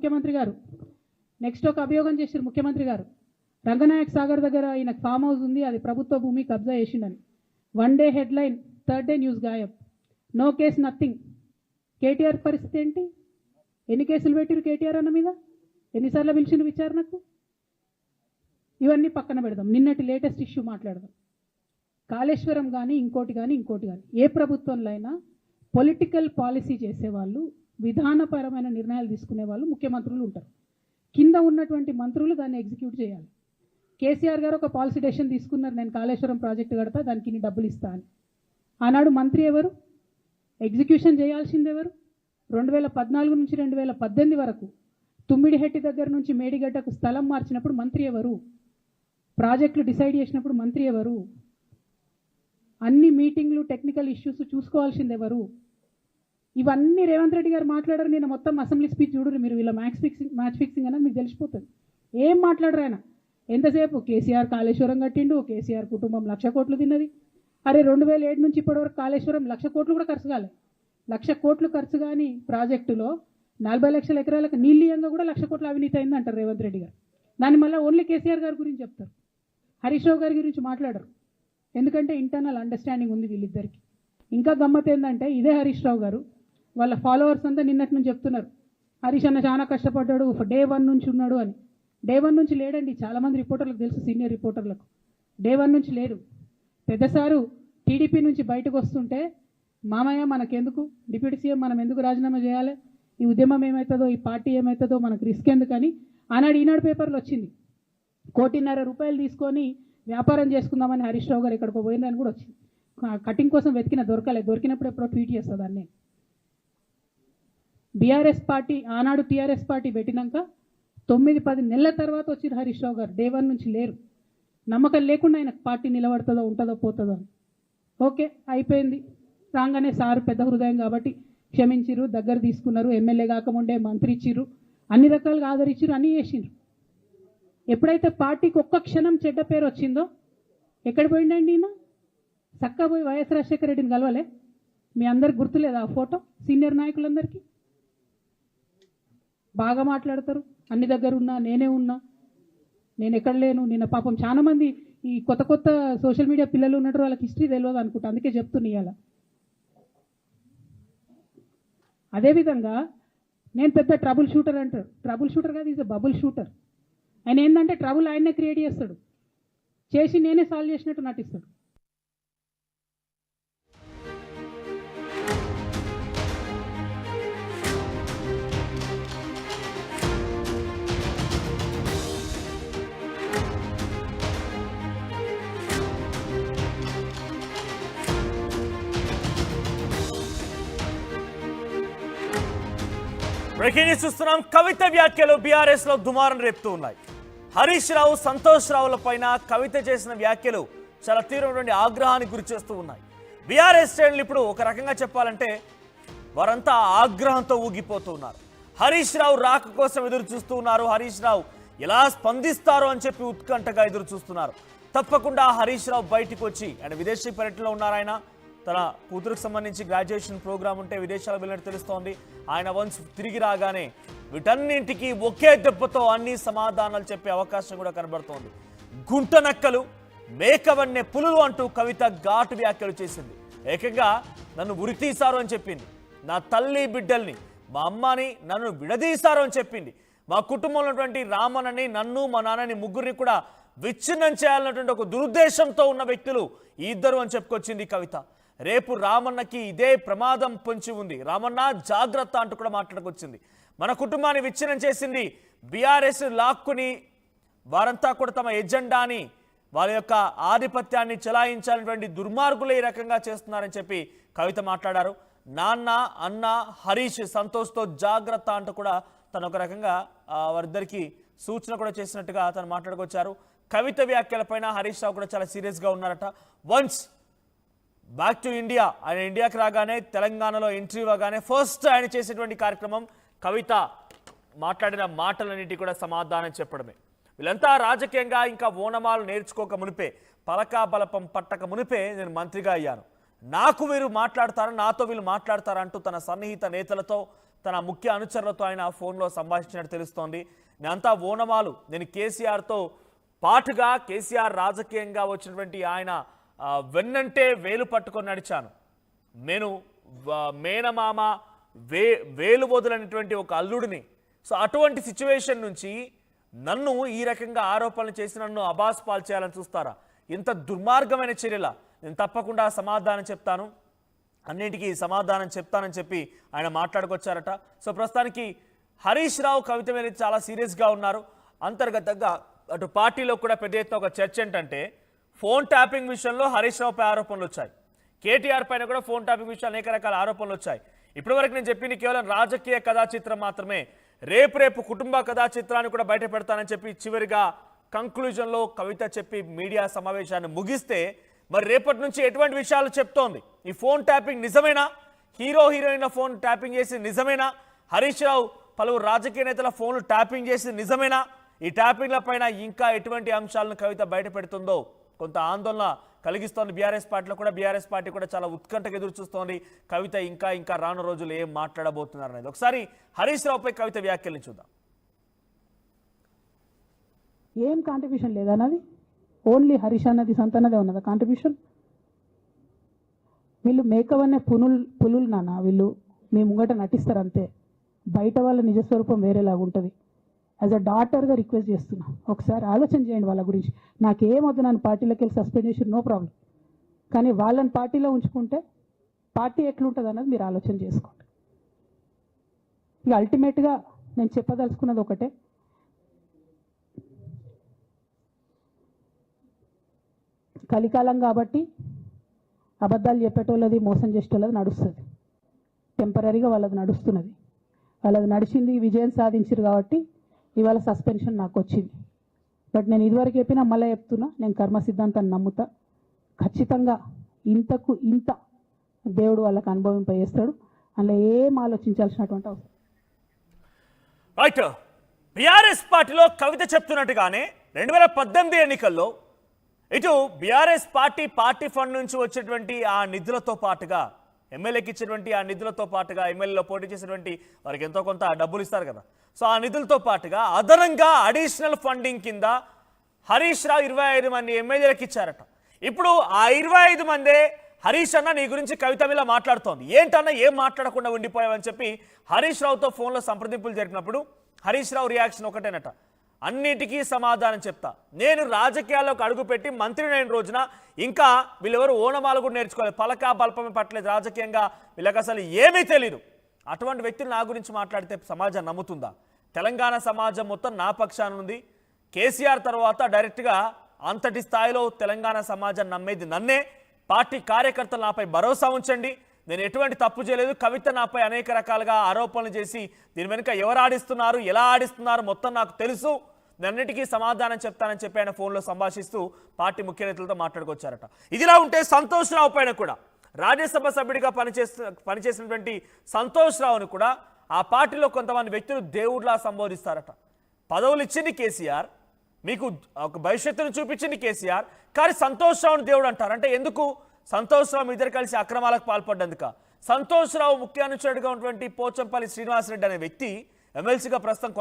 ముఖ్యమంత్రి గారు. నెక్స్ట్ ఒక అభియోగం చేశారు ముఖ్యమంత్రి గారు, రంగనాయక్ సాగర్ దగ్గర ఈయన ఫామ్ హౌస్ ఉంది, అది ప్రభుత్వ భూమి, కబ్జా చేసిండని. 1 day headline, 3rd day news గాయబ్. No case nothing. కేటీఆర్ పరిస్థితి ఏంటి? ఎన్ని కేసులు పెట్టిరు కేటీఆర్ అన్న మీద? ఎన్నిసార్లు పిలిచిండు విచారణకు? ఇవన్నీ పక్కన పెడదాం. నిన్నటి లేటెస్ట్ ఇష్యూ మాట్లాడదాం. కాళేశ్వరం కానీ ఇంకోటి కానీ ఏ ప్రభుత్వంలో అయినా పొలిటికల్ పాలసీ చేసేవాళ్ళు, విధానపరమైన నిర్ణయాలు తీసుకునే వాళ్ళు ముఖ్యమంత్రులు ఉంటారు. కింద ఉన్నటువంటి మంత్రులు దాన్ని ఎగ్జిక్యూట్ చేయాలి. కేసీఆర్ గారు ఒక పాలసీ డెసిషన్ తీసుకున్నారు, నేను కాళేశ్వరం ప్రాజెక్టు కడతా, దానికి ఇన్ని డబ్బులు ఇస్తా అని. ఆనాడు మంత్రి ఎవరు? ఎగ్జిక్యూషన్ చేయాల్సింది ఎవరు? 2014 నుంచి 2018 వరకు తుమ్మిడిహెట్టి దగ్గర నుంచి మేడిగడ్డకు స్థలం మార్చినప్పుడు మంత్రి ఎవరు? ప్రాజెక్టులు డిసైడ్ చేసినప్పుడు మంత్రి ఎవరు? అన్ని మీటింగ్లు, టెక్నికల్ ఇష్యూస్ చూసుకోవాల్సింది ఎవరు? ఇవన్నీ రేవంత్ రెడ్డి గారు మాట్లాడారు. నేను మొత్తం అసెంబ్లీ స్పీచ్ చూడరు మీరు, వీళ్ళ మ్యాచ్ ఫిక్సింగ్ అనేది మీకు తెలిసిపోతుంది. ఏం మాట్లాడరు ఆయన. ఎంతసేపు కేసీఆర్ కాళేశ్వరం కట్టిండు, కేసీఆర్ కుటుంబం 1,00,000 కోట్లు తిన్నది. అరే 2007 నుంచి ఇప్పటివరకు కాళేశ్వరం 1,00,000 కోట్లు కూడా ఖర్చు కాలే. 1,00,000 కోట్లు ఖర్చు కానీ ప్రాజెక్టులో 40 లక్షల ఎకరాలకు నీళ్ళియంగా కూడా 1,00,000 కోట్ల అవినీతి అయింది అంటారు రేవంత్ రెడ్డి గారు. దాన్ని మళ్ళీ ఓన్లీ కేసీఆర్ గారి గురించి చెప్తారు, హరీష్ రావు గారి గురించి మాట్లాడరు. ఎందుకంటే ఇంటర్నల్ అండర్స్టాండింగ్ ఉంది వీళ్ళిద్దరికి. ఇంకా గమ్మత్ ఏంటంటే ఇదే హరీష్ రావు గారు వాళ్ళ ఫాలోవర్స్ అంతా నిన్నటి నుంచి చెప్తున్నారు, హరీష్ అన్న చాలా కష్టపడ్డాడు, డే 1 నుంచి ఉన్నాడు అని. డే 1 నుంచి లేడండి. చాలామంది రిపోర్టర్లకు తెలుసు, సీనియర్ రిపోర్టర్లకు. డే 1 నుంచి లేరు. పెద్దసారు టీడీపీ నుంచి బయటకు వస్తుంటే, మామయ్య మనకెందుకు, డిప్యూటీ సీఎం మనం ఎందుకు రాజీనామా చేయాలి, ఈ ఉద్యమం ఏమవుతుందో, ఈ పార్టీ ఏమవుతుందో, మనకు రిస్క్ ఎందుకని ఆనాడు ఈనాడు పేపర్లో వచ్చింది. 1,50,00,000 రూపాయలు తీసుకొని వ్యాపారం చేసుకుందామని హరీష్ రావు గారు ఎక్కడికో పోయిందని కూడా వచ్చింది. కటింగ్ కోసం వెతికిన దొరికినప్పుడు ఎప్పుడో ట్వీట్ చేస్తుంది అన్నీ. బీఆర్ఎస్ పార్టీ ఆనాడు టీఆర్ఎస్ పార్టీ పెట్టినాక 9-10 నెలల తర్వాత వచ్చిన హరీష్ రావు గారు డే 1 నుంచి లేరు. నమ్మకం లేకుండా ఆయన పార్టీ నిలబడుతుందో ఉంటుందో పోతుందో అని. ఓకే అయిపోయింది. రాగానే సారు పెద్ద హృదయం కాబట్టి క్షమించిరు, దగ్గర తీసుకున్నారు, ఎమ్మెల్యే కాకముందే మంత్రి ఇచ్చిర్రు, అన్ని రకాలుగా ఆదరించిరు, అన్నీ చేసిండ్రు. ఎప్పుడైతే పార్టీకి ఒక్క క్షణం చెడ్డ పేరు వచ్చిందో ఎక్కడ పోయిండండి ఈయన? చక్కా పోయి వైఎస్ రాజశేఖర రెడ్డిని కలవలే? మీ అందరికి గుర్తులేదా ఆ ఫోటో? సీనియర్ నాయకులందరికీ బాగా మాట్లాడతారు, అన్ని దగ్గర ఉన్నా, నేనే ఉన్నా, నేను ఎక్కడ లేను. నిన్న పాపం చాలా మంది ఈ కొత్త సోషల్ మీడియా పిల్లలు ఉన్నట్టు వాళ్ళకి హిస్టరీ తెలియదు అనుకుంటా, అందుకే చెప్తున్నా ఇవాళ. అదేవిధంగా నేను పెద్ద ట్రబుల్ షూటర్ అంటారు. ట్రబుల్ షూటర్ కాదు, ఈజ్ ఎ బబుల్ షూటర్. ఆయన ఏంటంటే ట్రబుల్ ఆయన్నే క్రియేట్ చేస్తాడు, చేసి నేనే సాల్వ్ చేసినట్టు నటిస్తాడు. బ్రేకింగ్ న్యూస్ చూస్తున్నాం. కవిత వ్యాఖ్యలు బీఆర్ఎస్ లో దుమారం రేపుతూ ఉన్నాయి. హరీష్ రావు, సంతోష్ రావుల పైన కవిత చేసిన వ్యాఖ్యలు చాలా తీవ్రమైనటువంటి ఆగ్రహానికి గురి చేస్తూ ఉన్నాయి. బీఆర్ఎస్ శ్రేణులు ఇప్పుడు ఒక రకంగా చెప్పాలంటే వారంతా ఆగ్రహంతో ఊగిపోతున్నారు. హరీష్ రావు రాక కోసం ఎదురు చూస్తూ ఉన్నారు. హరీష్ రావు ఎలా స్పందిస్తారో అని చెప్పి ఉత్కంఠగా ఎదురు చూస్తున్నారు. తప్పకుండా హరీష్ రావు బయటికి వచ్చి, ఆయన విదేశీ పర్యటనలో ఉన్నారు. ఆయన తన కూతురుకు సంబంధించి గ్రాడ్యుయేషన్ ప్రోగ్రామ్ ఉంటే విదేశాలు వెళ్ళినట్టు తెలుస్తోంది. ఆయన వన్స్ తిరిగి రాగానే వీటన్నింటికి ఒకే దెబ్బతో అన్ని సమాధానాలు చెప్పే అవకాశం కూడా కనబడుతోంది. గుంట నక్కలు, మేకవన్నే పులులు అంటూ కవిత ఘాటు వ్యాఖ్యలు చేసింది. ఏకంగా నన్ను ఉరితీశారు అని చెప్పింది. నా తల్లి బిడ్డల్ని, మా అమ్మని నన్ను విడదీశారు అని చెప్పింది. మా కుటుంబంలో ఉన్నటువంటి రామన్నని, నన్ను, మా నాన్నని, ముగ్గురిని కూడా విచ్ఛిన్నం చేయాలన్నటువంటి ఒక దురుద్దేశంతో ఉన్న వ్యక్తులు ఈ ఇద్దరు అని చెప్పుకొచ్చింది కవిత. రేపు రామన్నకి ఇదే ప్రమాదం పొంచి ఉంది, రామన్న జాగ్రత్త అంటూ కూడా మాట్లాడుకొచ్చింది. మన కుటుంబాన్ని విచ్ఛిన్నం చేసింది బీఆర్ఎస్ లాక్కుని వారంతా కూడా తమ ఎజెండాని, వాళ్ళ యొక్క ఆధిపత్యాన్ని చెలాయించాలనేటువంటి దుర్మార్గులు ఈ రకంగా చేస్తున్నారని చెప్పి కవిత మాట్లాడారు. నాన్న, అన్న, హరీష్, సంతోష్తో జాగ్రత్త అంటూ కూడా తను ఒక రకంగా వారిద్దరికి సూచన కూడా చేసినట్టుగా తను మాట్లాడుకొచ్చారు. కవిత వ్యాఖ్యలపైన హరీష్ రావు కూడా చాలా సీరియస్గా ఉన్నారట. వన్స్ బ్యాక్ టు ఇండియా, ఆయన ఇండియాకి రాగానే తెలంగాణలో ఎంట్రీ ఇవ్వగానే ఫస్ట్ ఆయన చేసేటువంటి కార్యక్రమం కవిత మాట్లాడిన మాటలన్నిటి కూడా సమాధానం చెప్పడమే. వీళ్ళంతా రాజకీయంగా ఇంకా ఓనమాలు నేర్చుకోక మునిపే, పలకా బలపం పట్టక మునిపే నేను మంత్రిగా అయ్యాను, నాకు వీరు మాట్లాడతారా, నాతో వీళ్ళు మాట్లాడతారా అంటూ తన సన్నిహిత నేతలతో తన ముఖ్య అనుచరులతో ఆయన ఫోన్లో సంభాషించినట్టు తెలుస్తోంది. నేనంతా ఓనమాలు, నేను కేసీఆర్తో పాటుగా కేసీఆర్ రాజకీయంగా వచ్చినటువంటి ఆయన వెన్నంటే వేలు పట్టుకొని నడిచాను. నేను మేనమామ వేలు వదులైనటువంటి ఒక అల్లుడిని. సో అటువంటి సిచ్యువేషన్ నుంచి నన్ను ఈ రకంగా ఆరోపణలు చేసి నన్ను అబాస్ పాలు చేయాలని చూస్తారా? ఇంత దుర్మార్గమైన చర్యలా? నేను తప్పకుండా సమాధానం చెప్తాను, అన్నింటికీ సమాధానం చెప్తానని చెప్పి ఆయన మాట్లాడుకొచ్చారట. సో ప్రస్తుతానికి హరీష్ రావు కవిత మీద చాలా సీరియస్గా ఉన్నారు. అంతర్గతంగా అటు పార్టీలో కూడా పెద్ద ఎత్తున ఒక చర్చ ఏంటంటే, ఫోన్ ట్యాపింగ్ విషయంలో హరీష్ రావుపై ఆరోపణలు వచ్చాయి. కేటీఆర్ పైన కూడా ఫోన్ ట్యాపింగ్ విషయంలో అనేక రకాల ఆరోపణలు వచ్చాయి. ఇప్పటివరకు నేను చెప్పింది కేవలం రాజకీయ కథా చిత్రం మాత్రమే. రేపు కుటుంబ కథా చిత్రాన్ని కూడా బయట పెడతానని చెప్పి చివరిగా కంక్లూజన్లో కవిత చెప్పి మీడియా సమావేశాన్ని ముగిస్తే, మరి రేపటి నుంచి ఎటువంటి విషయాలు చెప్తోంది? ఈ ఫోన్ ట్యాపింగ్ నిజమేనా? హీరోయిన్ల ఫోన్ ట్యాపింగ్ చేసి నిజమేనా? హరీష్ రావు పలువురు రాజకీయ నేతల ఫోన్లు ట్యాపింగ్ చేసి నిజమేనా? ఈ ట్యాపింగ్ల పైన ఇంకా ఎటువంటి అంశాలను కవిత బయట పెడుతుందో కొంత ఆందోళన కలిగిస్తోంది బీఆర్ఎస్ పార్టీలో కూడా. బీఆర్ఎస్ పార్టీ కూడా చాలా ఉత్కంఠగా ఎదురు చూస్తోంది కవిత ఇంకా రాను రోజులు ఏం మాట్లాడబోతున్నారు అనేది. ఒకసారి హరీష్ రావుపై కవిత వ్యాఖ్యల్ని చూద్దాం. ఏం కాంట్రిబ్యూషన్ లేదన్నది, ఓన్లీ హరీష్ అన్నది సంతనదే ఉన్నదా కాంట్రిబ్యూషన్? వీళ్ళు మేకవనే పులులు నాన్న, వీళ్ళు మీ ముంగట నటిస్తారు అంతే. బయట వాళ్ళ నిజస్వరూపం వేరేలాగా ఉంటుంది. యాజ్ అ డాటర్గా రిక్వెస్ట్ చేస్తున్నా, ఒకసారి ఆలోచన చేయండి వాళ్ళ గురించి. నాకేమొద్దు, నన్ను పార్టీలోకి వెళ్ళి సస్పెండ్ చేసి నో ప్రాబ్లం, కానీ వాళ్ళని పార్టీలో ఉంచుకుంటే పార్టీ ఎట్లుంటుంది అన్నది మీరు ఆలోచన చేసుకోండి. ఇక అల్టిమేట్గా నేను చెప్పదలుచుకున్నది ఒకటే, కలికాలం కాబట్టి అబద్ధాలు చెప్పేటోళ్ళది మోసం చేసేటోళ్ళది నడుస్తుంది. టెంపరీగా వాళ్ళది నడుస్తున్నది, వాళ్ళది నడిచింది, విజయం సాధించారు కాబట్టి ఇవాళ సస్పెన్షన్ నాకు వచ్చింది. బట్ నేను ఇదివరకు చెప్పినా మళ్ళీ చెప్తున్నా, నేను కర్మ సిద్ధాంతాన్ని నమ్ముతా. ఖచ్చితంగా ఇంతకు ఇంత దేవుడు వాళ్ళకి అనుభవింపజేస్తాడు, అందులో ఏం ఆలోచించాల్సినటువంటి అవసరం. రైట్, బీఆర్ఎస్ పార్టీలో కవిత చెప్తున్నట్టుగానే 2018 ఎన్నికల్లో ఇటు బీఆర్ఎస్ పార్టీ ఫండ్ నుంచి వచ్చేటువంటి ఆ నిధులతో పాటుగా, ఎమ్మెల్యేకి ఇచ్చినటువంటి ఆ నిధులతో పాటుగా, ఎమ్మెల్యేలో పోటీ చేసినటువంటి వారికి ఎంతో కొంత డబ్బులు ఇస్తారు కదా, సో ఆ నిధులతో పాటుగా అదనంగా అడిషనల్ ఫండింగ్ కింద హరీష్ రావు 25 మంది ఎమ్మెల్యేలకు ఇచ్చారట. ఇప్పుడు ఆ 25 మందే హరీష్ అన్న నీ గురించి కవిత మీద మాట్లాడుతోంది. ఏంటన్నా ఏం మాట్లాడకుండా ఉండిపోయావని చెప్పి హరీష్ రావుతో ఫోన్లో సంప్రదింపులు జరిపినప్పుడు హరీష్ రావు రియాక్షన్ ఒకటేనట, అన్నిటికీ సమాధానం చెప్తా. నేను రాజకీయాల్లోకి అడుగుపెట్టి మంత్రినైన రోజున ఇంకా వీళ్ళెవరు ఓనమాలు కూడా నేర్చుకోలేదు, పలకా బల్పమే పట్టలేదు, రాజకీయంగా వీళ్ళకి అసలు ఏమీ తెలియదు. అటువంటి వ్యక్తులు నా గురించి మాట్లాడితే సమాజం నమ్ముతుందా? తెలంగాణ సమాజం మొత్తం నా పక్షాన ఉంది. కేసీఆర్ తర్వాత డైరెక్ట్గా అంతటి స్థాయిలో తెలంగాణ సమాజం నమ్మేది నన్నే. పార్టీ కార్యకర్తలు నాపై భరోసా ఉంచండి, నేను ఎటువంటి తప్పు చేయలేదు. కవిత నాపై అనేక రకాలుగా ఆరోపణలు చేసి దీని వెనుక ఎవరు ఆడిస్తున్నారు, ఎలా ఆడిస్తున్నారు మొత్తం నాకు తెలుసు, అన్నిటికీ సమాధానం చెప్తానని చెప్పి ఆయన ఫోన్లో సంభాషిస్తూ పార్టీ ముఖ్య నేతలతో మాట్లాడుకొచ్చారట. ఇదిలా ఉంటే సంతోష్ రావు పైన కూడా, రాజ్యసభ సభ్యుడిగా పనిచేసినటువంటి సంతోష్ రావును కూడా ఆ పార్టీలో కొంతమంది వ్యక్తులు దేవుడిలా సంబోధిస్తారట. పదవులు ఇచ్చింది కేసీఆర్, మీకు ఒక భవిష్యత్తును చూపించింది కేసీఆర్, కానీ సంతోష్ రావుని దేవుడు అంటారు. అంటే ఎందుకు? సంతోష్ రావు ఇద్దరు కలిసి అక్రమాలకు పాల్పడ్డందుక. సంతోష్ రావు ముఖ్య అనుచరుడిగా ఉన్నటువంటి పోచంపల్లి శ్రీనివాసరెడ్డి అనే వ్యక్తి ఎమ్మెల్సీగా ప్రస్తుతం